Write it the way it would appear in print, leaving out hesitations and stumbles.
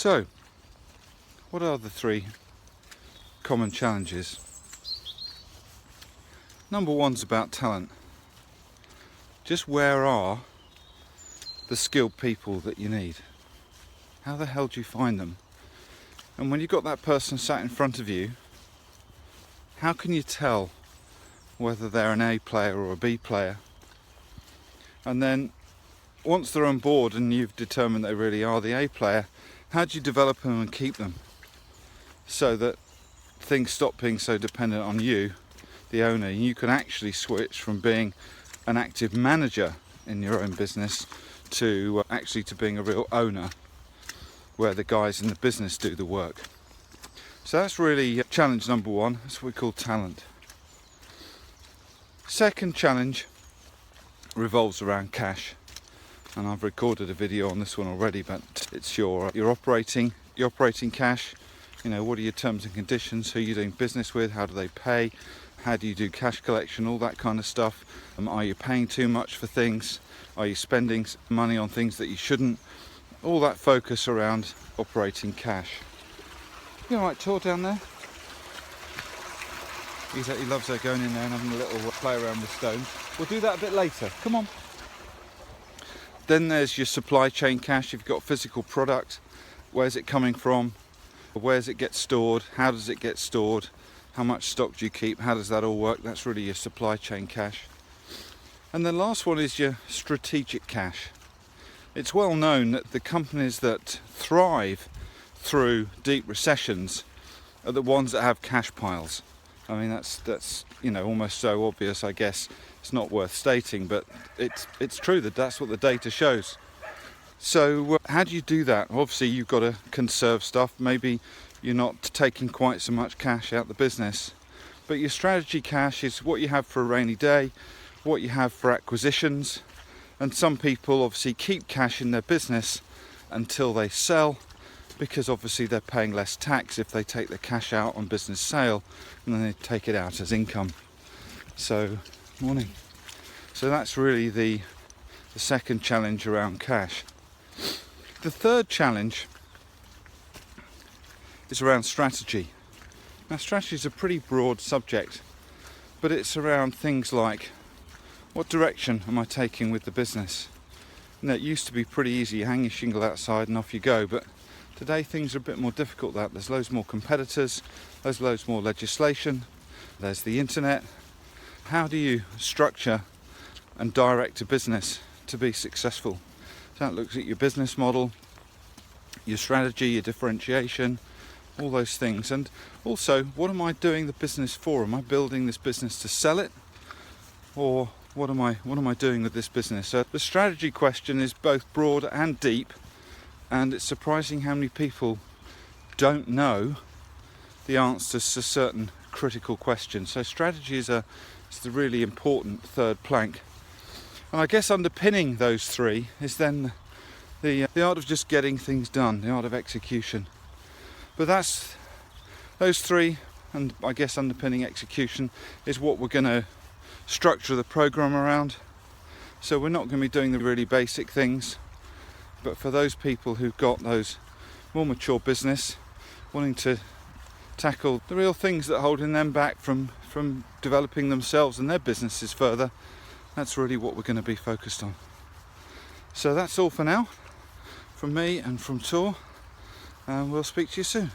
So, what are the three common challenges? Number one's about talent. Just where are the skilled people that you need? How the hell do you find them? And when you've got that person sat in front of you, how can you tell whether they're an A player or a B player? And then once they're on board and you've determined they really are the A player, how do you develop them and keep them so that things stop being so dependent on you, the owner, and you can actually switch from being an active manager in your own business to actually to being a real owner, where the guys in the business do the work. So that's really challenge number one. That's what we call talent. Second challenge revolves around cash, and I've recorded a video on this one already, but it's your operating cash. You know, what are your terms and conditions? Who are you doing business with? How do they pay? How do you do cash collection? All that kind of stuff. Are you paying too much for things? Are you spending money on things that you shouldn't? All that focus around operating cash. You all right, Tor, down there? He loves going in there and having a little play around with stones. We'll do that a bit later. Come on. Then there's your supply chain cash. You've got physical product. Where's it coming from? Where does it get stored? How does it get stored? How much stock do you keep? How does that all work? That's really your supply chain cash. And the last one is your strategic cash. It's well known that the companies that thrive through deep recessions are the ones that have cash piles. I mean, that's almost so obvious, I guess it's not worth stating, but it's true that's what the data shows. So how do you do that? Obviously you've got to conserve stuff. Maybe you're not taking quite so much cash out the business, but your strategy cash is what you have for a rainy day, what you have for acquisitions. And some people obviously keep cash in their business until they sell, because obviously they're paying less tax if they take the cash out on business sale and then they take it out as income. So, morning. So that's really the second challenge around cash. The third challenge is around strategy. Now, strategy is a pretty broad subject, but it's around things like, what direction am I taking with the business? Now, it used to be pretty easy. You hang your shingle outside and off you go, but today things are a bit more difficult. There's loads more competitors, there's loads more legislation, there's the internet. How do you structure and direct a business to be successful? So that looks at your business model, your strategy, your differentiation, all those things. And also, what am I doing the business for? Am I building this business to sell it? Or what am I doing with this business? So the strategy question is both broad and deep, and it's surprising how many people don't know the answers to certain critical questions. So strategy is the really important third plank. And I guess underpinning those three is then the art of just getting things done, the art of execution. But that's those three, and I guess underpinning execution is what we're going to structure the program around. So we're not going to be doing the really basic things, but for those people who've got those more mature business, wanting to tackle the real things that are holding them back from developing themselves and their businesses further, that's really what we're going to be focused on. So that's all for now, from me and from Tor, and we'll speak to you soon.